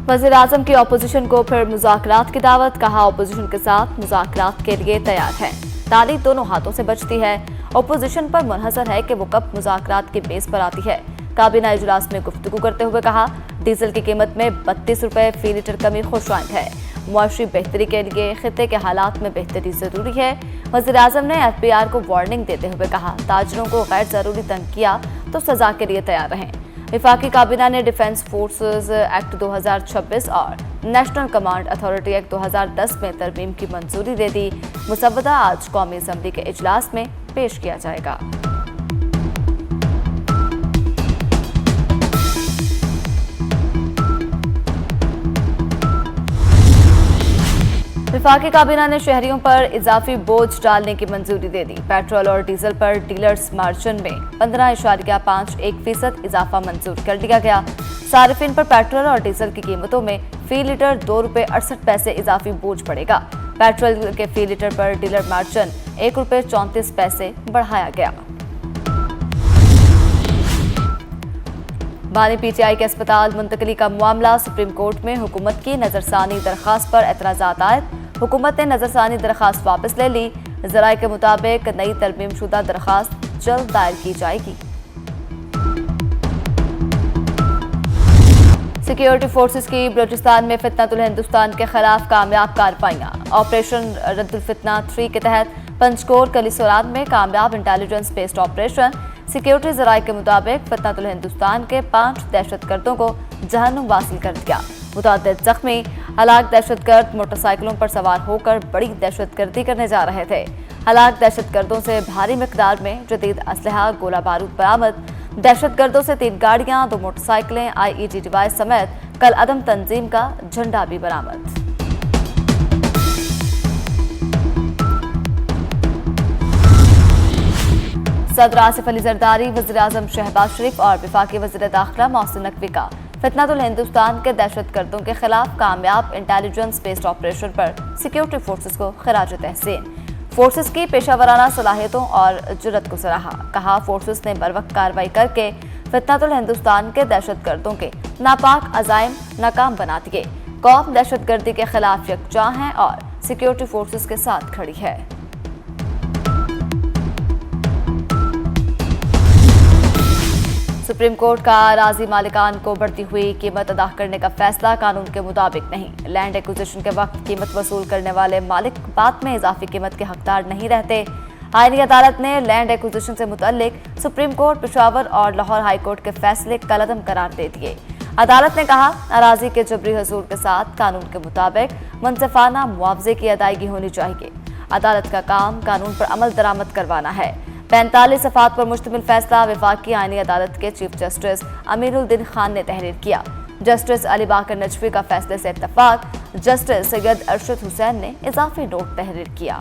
वज़ीर-ए-आज़म की अपोजिशन को फिर मुज़ाकरात की दावत, कहा अपोजिशन के साथ मुज़ाकरात के लिए तैयार है। ताली दोनों हाथों से बजती है, अपोजिशन पर मुनहसर है कि वो कब मुज़ाकरात की बेस पर आती है। काबीना इजलास में गुफ्तगू करते हुए कहा, डीजल की कीमत में 32 रुपए फी लीटर कमी खुशआइंद है। मुआशी बेहतरी के लिए खित्ते के हालात में बेहतरी जरूरी है। वज़ीर-ए-आज़म ने FPR को वार्निंग देते हुए कहा, ताजरों को गैर जरूरी तंग किया तो सजा के लिए तैयार रहें। वफाकी काबीना ने डिफेंस फोर्सेज एक्ट 2026 और नेशनल कमांड अथॉरिटी एक्ट 2010 में तरमीम की मंजूरी दे दी। मुसव्वदा आज कौमी असम्बली के इजलास में पेश किया जाएगा। वफाकी काबीना ने शहरियों पर इजाफी बोझ डालने की मंजूरी दे दी। पेट्रोल और डीजल पर डीलर्स मार्जिन में 15.51% इजाफा मंजूर कर लिया गया। सार्फिन पर पेट्रोल और डीजल की कीमतों में फी लीटर 2 रुपए 68 पैसे इजाफी बोझ पड़ेगा। पेट्रोल के फी लीटर पर डीलर मार्जिन 1 रुपए 34 पैसे बढ़ाया गया। बानी PTI के अस्पताल मुंतकली का मामला सुप्रीम कोर्ट में हुकूमत की नजरसानी दरखास्त पर एतराजात आयद। हुकूमत ने नजरसानी दरखास्त वापस ले ली। ज़राए के मुताबिक नई तरमीम शुदा दरखास्त जल्द दायर की जाएगी। सिक्योरिटी फोर्सेस की बलूचिस्तान में फितनतुल हिंदुस्तान के खिलाफ कामयाब कार्रवाइयां। ऑपरेशन रद्दुल फितना 3 के तहत पंचकोर कलीसोरान में कामयाब इंटेलिजेंस बेस्ड ऑपरेशन। सिक्योरिटी ज़राए के मुताबिक फितनतुल हिंदुस्तान के 5 दहशतगर्दों को जहन्नुम वासिल कर दिया। मुतअद्दिद जख्मी। हलाक दहशतगर्द मोटरसाइकिलों पर सवार होकर बड़ी दहशतगर्दी करने जा रहे थे। हलाक दहशतगर्दों से भारी मिकदार में जदीद असलहा गोला बारूद बरामद। दहशतगर्दों से 3 गाड़ियां, 2 मोटरसाइकिलें, IED डिवाइस समेत कल अदम तंजीम का झंडा भी बरामद। सदर आसिफ अली जरदारी, वज़ीर-ए-आज़म शहबाज शरीफ और वफाकी वज़ीर दाखिला मोहसिन नकवी का फितनतुल हिंदुस्तान के दहशतगर्दों के खिलाफ कामयाब इंटेलिजेंस बेस्ड ऑपरेशन पर सिक्योरिटी फोर्सेस को खिराज तहसीन। फोर्सेस की पेशावराना सलाहियतों और जुर्रत को सराहा। कहा, फोर्सेस ने बरवक्त कार्रवाई करके फितनतुल हिंदुस्तान के दहशतगर्दों के नापाक अज़ाइम नाकाम बना दिए। कौम दहशतगर्दी के खिलाफ यकजा है और सिक्योरिटी फोर्सेस के साथ खड़ी है। सुप्रीम कोर्ट का अराजी मालिकान को बढ़ती हुई कीमत अदा करने का फैसला कानून के मुताबिक नहीं। लैंड एक्विजिशन के वक्त कीमत वसूल करने वाले मालिक बाद में इजाफी कीमत के हकदार नहीं रहते। आईनी अदालत ने लैंड एक्विजिशन से मुतल्लिक सुप्रीम कोर्ट, पेशावर और लाहौर हाई कोर्ट के फैसले कलअदम करार दे दिए। अदालत ने कहा, अराजी के जबरी हसूल के साथ कानून के मुताबिक मुनसिफाना मुआवजे की अदायगी होनी चाहिए। अदालत का काम कानून पर अमल दरामद करवाना है। 45 सफ़ात पर मुश्तमिल फैसला वफाकी आईनी अदालत के चीफ जस्टिस अमीरुद्दीन खान ने तहरीर किया। जस्टिस अली बाकर नजफी का फैसले से इत्तफाक। जस्टिस सैयद अरशद हुसैन ने इजाफी नोट तहरीर किया।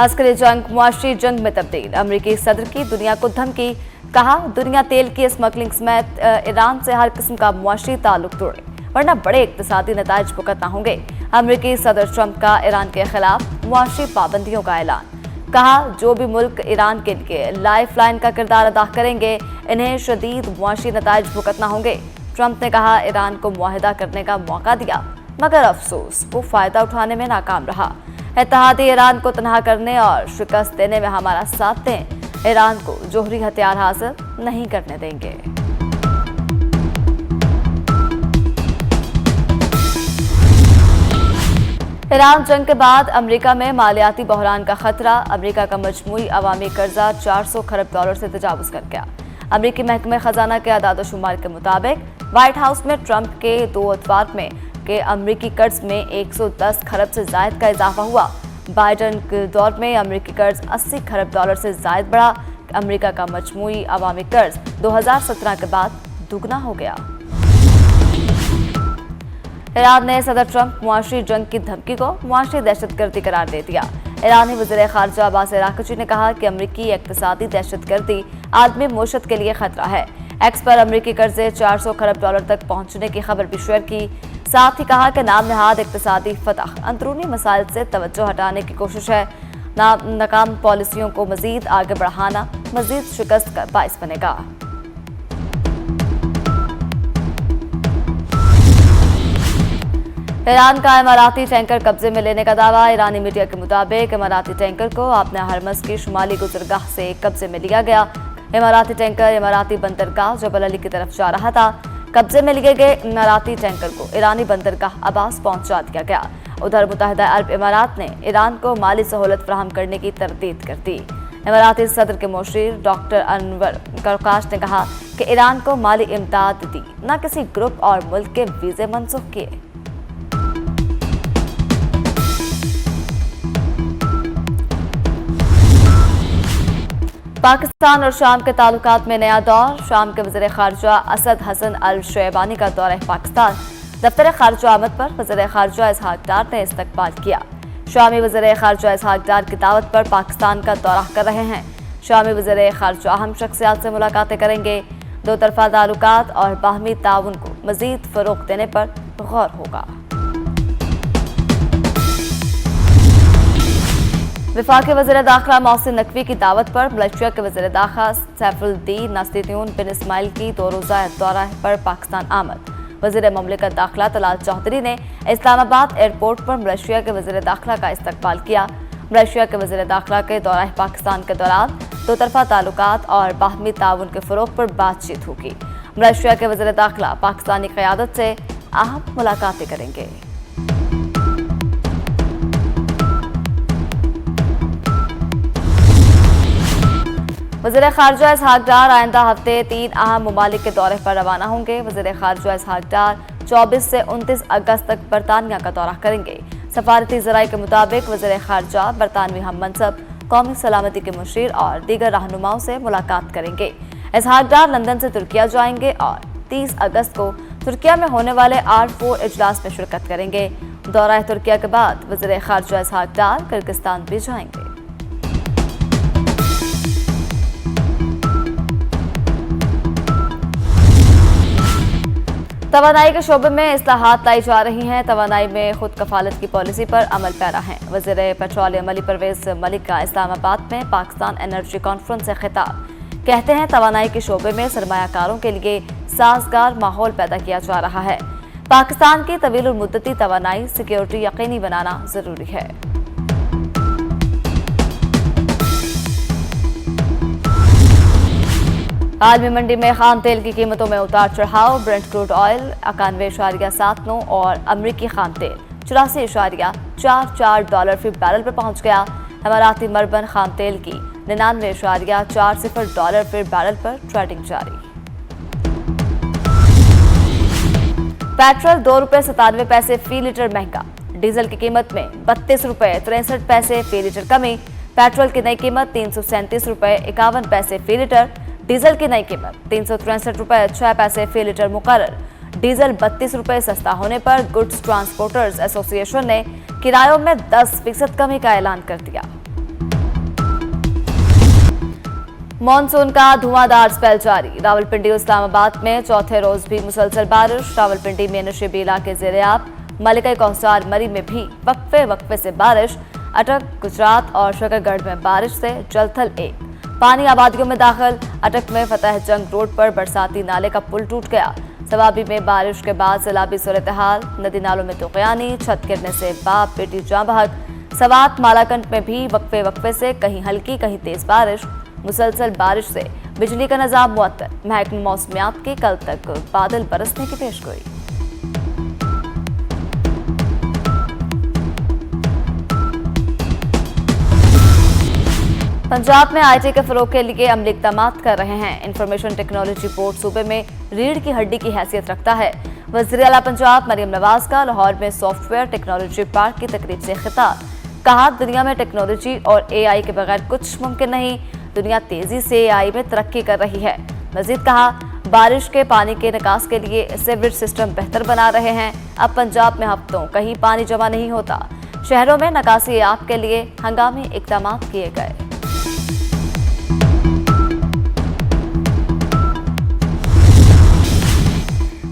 अस्करी जंग मुआशी जंग में तब्दील। अमरीकी सदर की दुनिया को धमकी। कहा, दुनिया तेल की स्मगलिंग समेत ईरान से हर किस्म का मुआशी ताल्लुक तोड़े, वरना बड़े इक्तिसादी नताइज भुगतना होंगे। अमरीकी सदर ट्रंप का ईरान के खिलाफ मुआशी पाबंदियों का ऐलान। कहा, जो भी मुल्क ईरान के लिए लाइफ लाइन का किरदार अदा करेंगे, इन्हें शदीद मुआशी नताइज भुगतना होंगे। ट्रंप ने कहा, ईरान को मुआहिदा करने का मौका दिया, मगर अफसोस वो फायदा उठाने में नाकाम रहा। इत्तेहादी ईरान को तनहा करने और शिकस्त देने में हमारा साथ दें। ईरान को जोहरी हथियार हासिल नहीं करने देंगे। ईरान जंग के बाद अमेरिका में मालियाती बहरान का खतरा। अमेरिका का मजमूई अवामी कर्जा 400 खरब डॉलर से तजावुज कर गया। अमेरिकी महकमे खजाना के अदाद-ओ-शुमार के मुताबिक व्हाइट हाउस में ट्रंप के 2 अतवार में के अमेरिकी कर्ज में 110 खरब से जायद का इजाफा हुआ। बाइडन के दौर में अमेरिकी कर्ज 80 खरब डॉलर से जायद बढ़ा। अमेरिका का मजमूई अवामी कर्ज 2017 के बाद दुगना हो गया। ईरान ने सदर ट्रंप मुआशी जंग की धमकी को मुआशी दहशतगर्दी करार दे दिया। ईरानी वज़ीर ख़ारिजा अब्बास अराग़ची ने कहा कि अमेरिकी इक़्तिसादी दहशतगर्दी आदमी मईशत के लिए खतरा है। एक्स पर अमेरिकी कर्जे 400 खरब डॉलर तक पहुंचने की खबर भी शेयर की। साथ ही कहा कि नाम नहाद इक़्तिसादी फतह अंदरूनी मसाइल से तवज्जो हटाने की कोशिश है। नाकाम पॉलिसियों को मजीद आगे बढ़ाना मजीद शिकस्त का बाइस बनेगा। ईरान का इमाराती टैंकर कब्जे में लेने का दावा। ईरानी मीडिया के मुताबिक इमाराती टैंकर को अपने हरमज की शुमाली गुजरगाह से कब्जे में लिया गया। इमाराती टैंकर इमाराती बंदरगाह जबल अली की तरफ जा रहा था। कब्जे में लिए गए इमाराती टैंकर को ईरानी बंदरगाह अब्बास पहुंचा दिया गया। उधर मुत्तहिदा अरब इमारात ने ईरान को माली सहूलत फराहम करने की तरदीद कर दी। इमाराती सदर के मुशीर डॉक्टर अनवर करकाश ने कहा कि ईरान को माली इमदाद दी, न किसी ग्रुप और मुल्क के वीजे मनसूख किए। पाकिस्तान और शाम के ताल्लुकात में नया दौर। शाम के वज़ीर ख़ारजा असद हसन अल शैबानी का दौरा पाकिस्तान। दफ्तर ख़ारजा आमद पर वज़ीर ख़ारजा इसहाक डार ने इस्तकबाल किया। शामी वज़ीर ख़ारजा इसहाक डार की दावत पर पाकिस्तान का दौरा कर रहे हैं। शामी वज़ीर ख़ारजा अहम शख्सियात से मुलाकातें करेंगे। दो तरफ़ा ताल्लुकात और बाहमी ताउन को मज़ीद फ़रोग़ देने पर गौर होगा। वफाकी वज़ीर दाखिला मोहसिन नकवी की दावत पर मलेशिया के वज़ीर दाखिला सैफुद्दीन नासिरुद्दीन बिन इस्माइल की 2 रोज़ा दौरा पर पाकिस्तान आमद। वज़ीर ममलिकत दाखिला तलाल चौधरी ने इस्लामाबाद एयरपोर्ट पर मलेशिया के वज़ीर दाखिला का इस्तकबाल किया। मलेशिया के वज़ीर दाखिला के दौरा पाकिस्तान के दौरान दो तरफ़ा ताल्लुकात और बाहमी ताउन के फ़रोग़ पर बातचीत होगी। मलेशिया के वज़ीर दाखिला पाकिस्तानी क़यादत से अहम मुलाकातें करेंगे। वज़ीर ख़ारजा इसहाक डार आइंदा हफ्ते 3 अहम ममालिक के दौरे पर रवाना होंगे। वज़ीर ख़ारजा इसहाक डार 24 से 29 अगस्त तक बरतानिया का दौरा करेंगे। सफारती ज़राए के मुताबिक वज़ीर ख़ारजा बरतानवी हम मनसब, कौमी सलामती के मुशीर और दीगर रहनुमाओं से मुलाकात करेंगे। इसहाक डार लंदन से तुर्किया जाएंगे और 30 अगस्त को तुर्किया में होने वाले R4 इजलास में शिरकत करेंगे। दौरा तुर्किया के बाद वज़ीर ख़ारजा इसहाक डार किर्गिस्तान भी जाएंगे। तवानाई के शोबे में इस्लाहात लाई जा रही हैं। तवानाई में खुद कफालत की पॉलिसी पर अमल पैरा है। वज़ीर पेट्रोलियम अली परवेज मलिक का इस्लामाबाद में पाकिस्तान एनर्जी कॉन्फ्रेंस से खिताब। कहते हैं तवानाई के शोबे में सरमायाकारों के लिए साजगार माहौल पैदा किया जा रहा है। पाकिस्तान की तवील मुद्दती तवानाई सिक्योरिटी यकीनी बनाना जरूरी है। आलमी मंडी में खाम तेल की कीमतों में उतार चढ़ाव। ब्रेंट क्रूड ऑयल 91.79 और अमरीकी खाम तेल 84.44 डॉलर फी बैरल पर पहुंच गया। इमाराती मरबन खाम तेल की 99.40 डॉलर फी बैरल पर ट्रेडिंग जारी। पेट्रोल 2 रुपये 97 पैसे फी लीटर महंगा। डीजल की कीमत में 32 रुपये 63 पैसे फी लीटर कमी। पेट्रोल की नई कीमत 337 रुपये 51 पैसे फी लीटर। डीजल की नई कीमत 363 रुपये 6 पैसे फी लीटर मुकर्रर। डीजल 32 रुपये सस्ता होने पर गुड्स ट्रांसपोर्टर्स एसोसिएशन ने किरायों में 10% कमी का ऐलान कर दिया। मॉनसून का धुआंधार स्पेल जारी। रावलपिंडी इस्लामाबाद में चौथे रोज भी मुसलसल बारिश। रावलपिंडी में नशीबी इलाके ज़ेरे-आब। मलिका कौसार मरी में भी वक्फे से बारिश। अटक गुजरात और शकरगढ़ में बारिश से जलथल 1 पानी आबादियों में दाखिल। अटक में फतेह जंग रोड पर बरसाती नाले का पुल टूट गया। सवाबी में बारिश के बाद सैलाबी सूरत हाल। नदी नालों में तूफ़ानी, छत गिरने से बाप बेटी जाँ बहक। सवात मालाकंड में भी वक्फे से कहीं हल्की कहीं तेज बारिश। मुसलसल बारिश से बिजली का निज़ाम मुअत्तल। महकमा मौसमियात की कल तक बादल बरसने की पेशगोई। पंजाब में IT के फरोग के लिए अमली इक़दामात कर रहे हैं। इंफॉर्मेशन टेक्नोलॉजी बोर्ड सूबे में रीढ़ की हड्डी की हैसियत रखता है। वज़ीर आला पंजाब मरियम नवाज का लाहौर में सॉफ्टवेयर टेक्नोलॉजी पार्क की तकरीब से खिताब। कहा, दुनिया में टेक्नोलॉजी और AI के बगैर कुछ मुमकिन नहीं। दुनिया तेजी से AI में तरक्की कर रही है। मजीद कहा, बारिश के पानी के निकास के लिए सीवरेज सिस्टम बेहतर बना रहे हैं। अब पंजाब में हफ्तों कहीं पानी जमा नहीं होता। शहरों में निकासी ऐप के लिए हंगामी इक़दामात किए गए।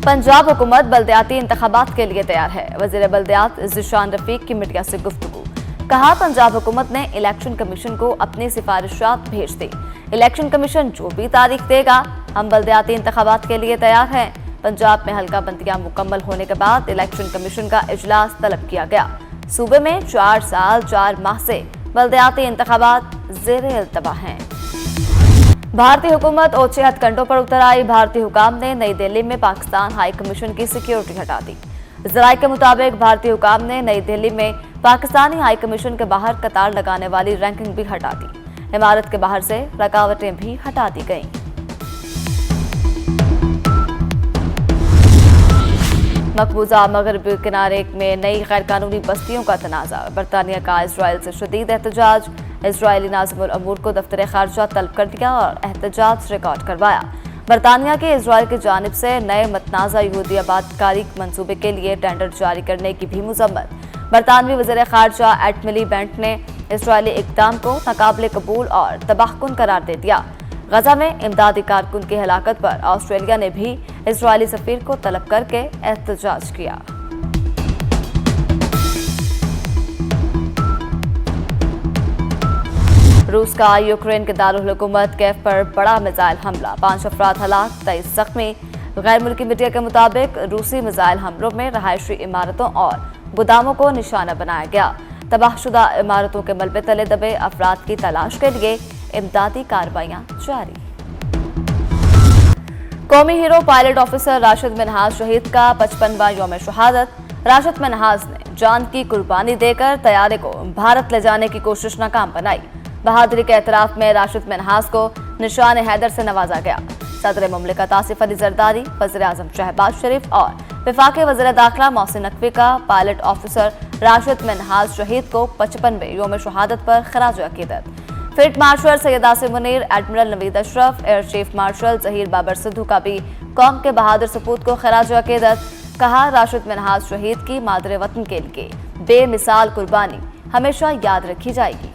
पंजाब हुकूमत बल्दियाती इंतखाबात के लिए तैयार है। वज़ीर बल्दियात ज़िशान रफ़ीक की मीडिया से गुफ्तगू। कहा पंजाब हुकूमत ने इलेक्शन कमीशन को अपनी सिफारिशात भेज दी। इलेक्शन कमीशन जो भी तारीख देगा हम बल्दियाती इंतखाबात के लिए तैयार हैं। पंजाब में हल्का बंदियां मुकम्मल होने के बाद इलेक्शन कमीशन का इजलास तलब किया गया। सूबे में 4 साल 4 माह से बल्दियाती इंतखाबात ज़ेरे इल्तवा हैं। भारतीय हुकूमत और 6 हथकंडों पर उतर आई। भारतीय हुकाम ने नई दिल्ली में पाकिस्तान हाई कमीशन की सिक्योरिटी हटा दी। ज़राए के मुताबिक भारतीय हुकाम ने नई दिल्ली में पाकिस्तानी हाई कमीशन के बाहर कतार लगाने वाली रैंकिंग भी हटा दी। इमारत के बाहर से रुकावटें भी हटा दी गईं। मकबूजा मगरबी किनारे में नई गैर कानूनी बस्तियों का तनाज़ा। बरतानिया का इजराइल से शदीद एहतजाज। इजरायली नाज़िमुल अमूर को दफ्तर खारजा तलब कर दिया और एहतजाज रिकॉर्ड करवाया। बरतानिया के इजराइल की जानिब से नए मतनाज़ा यहूदी आबादकारी मंसूबे के लिए टेंडर जारी करने की भी मुजम्मत। बरतानवी वज़ीर खारजा एटमिली बेंट ने इजरायली इक़दाम को नाकाबिले कबूल और तबाहकुन करार दे दिया। गजा में इमदादी कारकुन की हलाकत पर ऑस्ट्रेलिया ने भी इजरायली सफीर को तलब करके एहतजाज किया। रूस का यूक्रेन के दारुल हुकूमत कैफ पर बड़ा मिसाइल हमला। 5 अफराद हलाक, 23 जख्मी। गैर मुल्की मीडिया के मुताबिक रूसी मिसाइल हमलों में रहायशी इमारतों और गोदामों को निशाना बनाया गया। तबाहशुदा इमारतों के मलबे तले दबे अफराद की तलाश के लिए इमदादी कार्रवाइयां जारी। कौमी hero pilot officer Rashid Minhaj शहीद का 55वां यौम शहादत। राशिद मिन्हाज ने जान की कुर्बानी देकर तैयारे को भारत ले जाने की कोशिश नाकाम बनाई। बहादुरी के एतराफ में राशिद मिन्हाज को निशान हैदर से नवाजा गया। सदर मुमलिकत आसिफ अली जरदारी, वज़ीर आज़म शहबाज शरीफ और वफाकी वज़ीर दाखिला मोहसिन नकवी का पायलट ऑफिसर राशिद मिन्हाज शहीद को 55वें यौम शहादत पर खराज अकीदत। Field marshal Syed Asim Munir, admiral Naveed Ashraf, air chief marshal Zaheer Babar Sidhu का भी कौम के बहादुर सपूत को खराज अकीदत। कहा राशिद मिन्हाज शहीद की मादरे वतन के लिए बेमिसाल कुर्बानी हमेशा याद रखी जाएगी।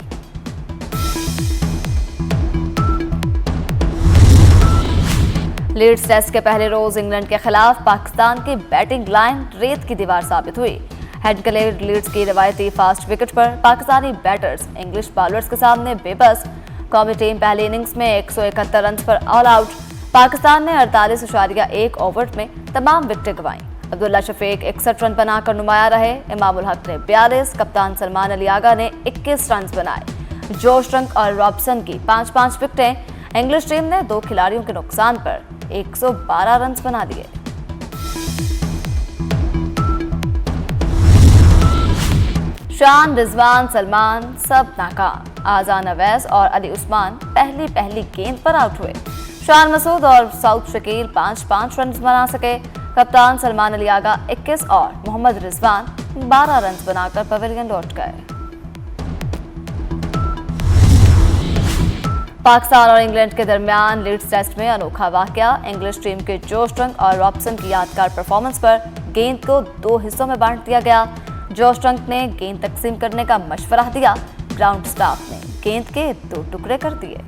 लीड्स टेस्ट के पहले रोज इंग्लैंड के खिलाफ पाकिस्तान की बैटिंग लाइन रेत की दीवार साबित हुई। हेडक्लेयर लीड्स की रवायती फास्ट विकेट पर पाकिस्तानी बैटर्स इंग्लिश बॉलर्स के सामने बेबस। कौमी टीम पहली इनिंग्स में 171 रन पर ऑल आउट। पाकिस्तान ने 48.1 ओवर में तमाम विकेटें गंवाईं। अब्दुल्ला शफीक 61 रन बनाकर नुमाया रहे। इमामुल हक ने 42, कप्तान सलमान अली आगा ने 21 रन बनाए। जोश ट्रंक और रॉबसन की 5-5 विकेटें। इंग्लिश टीम ने 2 खिलाड़ियों के नुकसान पर 112 रन बना दिए। शान, रिजवान, सलमान सब नाकाम। आजान अवैस और अली उस्मान पहली गेंद पर आउट हुए। शान मसूद और साउथ शकील 5-5 रन बना सके। कप्तान सलमान अली आगा 21 और मोहम्मद रिजवान 12 रन बनाकर पवेलियन लौट गए। पाकिस्तान और इंग्लैंड के दरमियान लीड्स टेस्ट में अनोखा वाकया। इंग्लिश टीम के जोश ट्रंक और रॉबसन की यादगार परफॉर्मेंस पर गेंद को 2 हिस्सों में बांट दिया गया। जोश ट्रंक ने गेंद तकसीम करने का मशवरा दिया। ग्राउंड स्टाफ ने गेंद के 2 टुकड़े कर दिए।